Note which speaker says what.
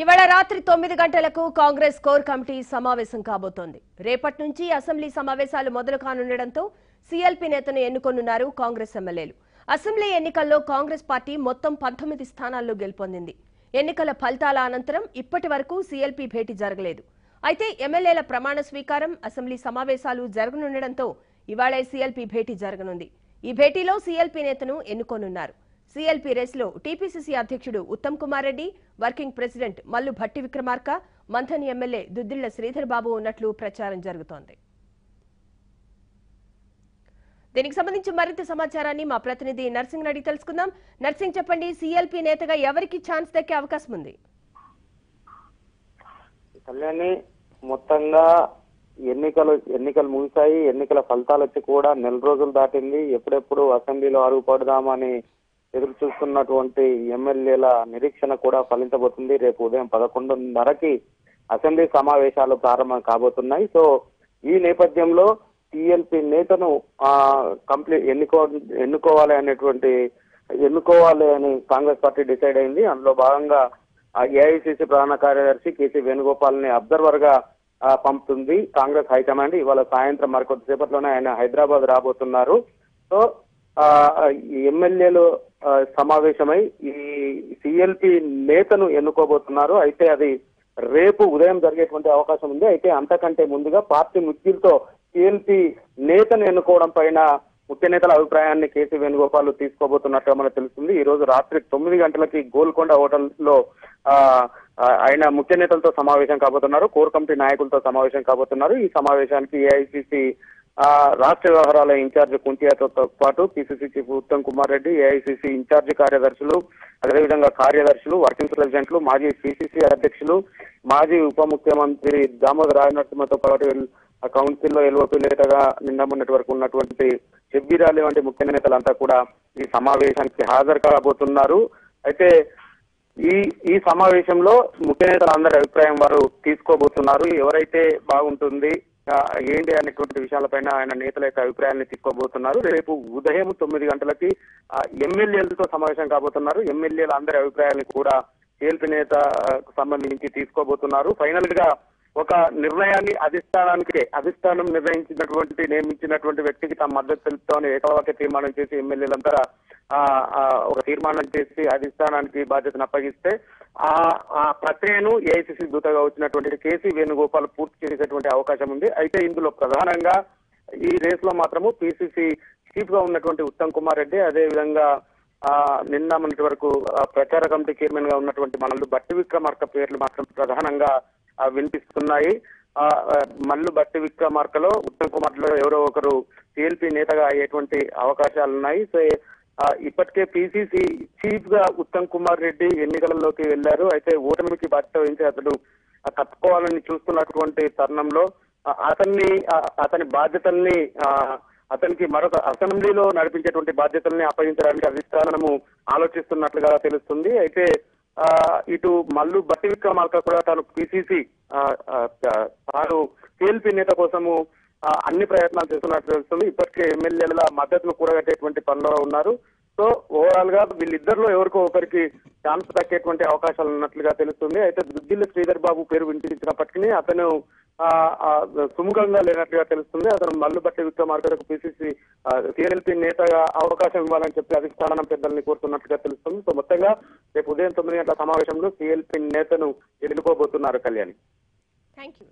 Speaker 1: ఇవాళ రాత్రి 9 గంటలకు కాంగ్రెస్ కోర్ కమిటీ సమావేశం కాబోతోంది. రేపటి నుంచి అసెంబ్లీ సమావేశాలు మొదలు కానుండడంతో సీఎల్పీ నేతను ఎన్నుకొనున్నారు కాంగ్రెస్ ఎమ్మెల్యేలు. అసెంబ్లీ ఎన్నికల్లో కాంగ్రెస్ పార్టీ మొత్తం 19 స్థానాల్లో గెలుపొందింది. ఎన్నికల ఫలితాల అనంతరం ఇప్పటి వరకు సీఎల్పీ భేటీ జరగలేదు. అయితే ఎమ్మెల్యేల ప్రమాణ స్వీకారం, అసెంబ్లీ సమావేశాలు జరగనుండడంతో ఇవాళే సీఎల్పీ భేటీ జరగనుంది. ఈ భేటీలో సీఎల్పీ నేతను ఎన్నుకోనున్నారు. సీఎల్పీ రేసులో టీపీసీసీ అధ్యక్షుడు Uttam Kumar Reddy, working president Mallu Bhatti Vikramarka, Manthani MLA Duddilla Sridhar Babu ఉన్నట్లు ప్రచారం జరుగుతోంది. దీనికి సంబంధించి మరింత సమాచారాన్ని మా ప్రతినిధి నర్సింగ్ రెడ్డి తెలుసుకుందాం. నర్సింగ్, చెప్పండి, సీఎల్పీ నేతగా ఎవరికి ఛాన్స్ దక్కే అవకాశం ఉంది?
Speaker 2: కళ్యాణి, మొత్తంగా ఎన్నికలు ముగిశాయి. ఎన్నికల ఫలితాలు వచ్చి కూడా నెల రోజులు దాటింది. ఎప్పుడెప్పుడు అసెంబ్లీలో అడుగుపడదామని ఎదురు చూస్తున్నటువంటి ఎమ్మెల్యేల నిరీక్షణ కూడా ఫలించబోతుంది. రేపు ఉదయం 11:30కి అసెంబ్లీ సమావేశాలు ప్రారంభం కాబోతున్నాయి. సో ఈ నేపథ్యంలో టీఎల్పీ నేతను ఎన్నుకోవాలి అని కాంగ్రెస్ పార్టీ డిసైడ్ అయింది. అందులో భాగంగా ఏఐసిసి ప్రధాన కార్యదర్శి కేసీ వేణుగోపాల్ ని అబ్జర్వర్ గా పంపుతుంది కాంగ్రెస్ హైకమాండ్. ఇవాళ సాయంత్రం మరికొద్దిసేపట్లోనే ఆయన హైదరాబాద్ రాబోతున్నారు. సో ఎమ్మెల్యేలు సమావేశమై ఈ సిఎల్పి నేతను ఎన్నుకోబోతున్నారు. అయితే అది రేపు ఉదయం జరిగేటువంటి అవకాశం ఉంది. అయితే అంతకంటే ముందుగా పార్టీ ముఖ్యులతో సిఎల్పి నేతను ఎన్నుకోవడం పైన ముఖ్య నేతల అభిప్రాయాన్ని కేసీ వేణుగోపాల్ తీసుకోబోతున్నట్టుగా మనకు తెలుస్తుంది. ఈ రోజు రాత్రి 9 గంటలకి గోల్కొండ హోటల్లో ఆయన ముఖ్య నేతలతో సమావేశం కాబోతున్నారు. కోర్ కమిటీ నాయకులతో సమావేశం కాబోతున్నారు. ఈ సమావేశానికి ఏఐసిసి రాష్ట్ర వ్యవహారాల ఇన్ఛార్జ్ కుంతియాతో పాటు PCC chief Uttam Kumar Reddy, AICC incharge కార్యదర్శులు, అదేవిధంగా కార్యదర్శులు, వర్కింగ్ ప్రెసిడెంట్లు, మాజీ పిసిసి అధ్యక్షులు, మాజీ ఉప ముఖ్యమంత్రి దామోదర్ రాజనరసింహతో పాటు కౌన్సిల్లో ఎల్ఓపీ నేతగా నిన్నమన్నటి వరకు ఉన్నటువంటి షబ్బీర్ అలీ వంటి ముఖ్య నేతలంతా కూడా ఈ సమావేశానికి హాజరు కాబోతున్నారు. అయితే ఈ సమావేశంలో ముఖ్య నేతలందరి అభిప్రాయం వారు తీసుకోబోతున్నారు. ఎవరైతే బాగుంటుంది ఏంటి అనేటువంటి విషయాలపైన ఆయన నేతల యొక్క అభిప్రాయాన్ని తీసుకోబోతున్నారు. రేపు ఉదయం 9 గంటలకి ఎమ్మెల్యేలతో సమావేశం కాబోతున్నారు. ఎమ్మెల్యేల అందరి అభిప్రాయాన్ని కూడా సిఎల్పీ నేత సంబంధించి తీసుకోబోతున్నారు. ఫైనల్ గా ఒక నిర్ణయాన్ని అధిష్టానం నియమించినటువంటి వ్యక్తికి తమ మద్దతు తెలుపుతామని ఏకవాక్య తీర్మానం చేసి ఎమ్మెల్యేలంతా ఒక తీర్మానం చేసి అధిష్టానానికి బాధ్యతను అప్పగిస్తే ఆ ప్రక్రియను ఏఐసిసి దూతగా వచ్చినటువంటి కేసీ వేణుగోపాల్ పూర్తి చేసేటువంటి అవకాశం ఉంది. అయితే ఇందులో ప్రధానంగా ఈ రేస్ లో మాత్రము పిసిసి చీఫ్ గా ఉన్నటువంటి ఉత్తమ్ కుమార్ రెడ్డి, అదే విధంగా నిన్న మొన్నటి వరకు ప్రచార కమిటీ చైర్మన్ గా ఉన్నటువంటి మల్లు భట్టి విక్రమార్క పేర్లు మాత్రం ప్రధానంగా వినిపిస్తున్నాయి. మల్లు భట్టి విక్రమార్కలో ఉత్తమ్ కుమార్ లో ఎవరో ఒకరు సిఎల్పీ నేతగా అయ్యేటువంటి అవకాశాలు ఉన్నాయి. సో ఇప్పటికే పిసిసి చీఫ్ గా ఉత్తమ్ కుమార్ రెడ్డి ఎన్నికలలోకి వెళ్లారు. అయితే ఓటమికి బాధ్యత వహించి అతడు తప్పుకోవాలని చూస్తున్నటువంటి తరుణంలో అతని బాధ్యతల్ని అతనికి మరొక అసెంబ్లీలో నడిపించేటువంటి బాధ్యతల్ని అప్పగించడానికి అధిష్టానము ఆలోచిస్తున్నట్లుగా తెలుస్తుంది. అయితే ఇటు మల్లు భట్టి విక్రమార్క కూడా తాను పిసిసి తాను సిఎల్పీ నేత కోసము అన్ని ప్రయత్నాలు చేస్తున్నట్టు తెలుస్తుంది. ఇప్పటికే ఎమ్మెల్యేల మద్దతును కూడగట్టేటువంటి పనిలో ఉన్నారు. సో ఓవరాల్ గా వీళ్ళిద్దరిలో ఎవరికో ఒకరికి ఛాన్స్ దక్కేటువంటి అవకాశాలు ఉన్నట్లుగా తెలుస్తుంది. అయితే దుద్దిళ్ల శ్రీధర్ బాబు పేరు వినిపించినప్పటికీ అతను సుముఖంగా లేనట్లుగా తెలుస్తుంది. అతను మల్లు భట్టి విక్రమార్కకు పిసిసి సిఎల్పీ నేతగా అవకాశం ఇవ్వాలని చెప్పి అధిష్టానం పెద్దల్ని కోరుతున్నట్లుగా తెలుస్తుంది. సో మొత్తంగా రేపు ఉదయం 9 గంటల సమావేశంలో సిఎల్పీ నేతను ఎన్నుకోబోతున్నారు. Kalyani,
Speaker 1: thank you.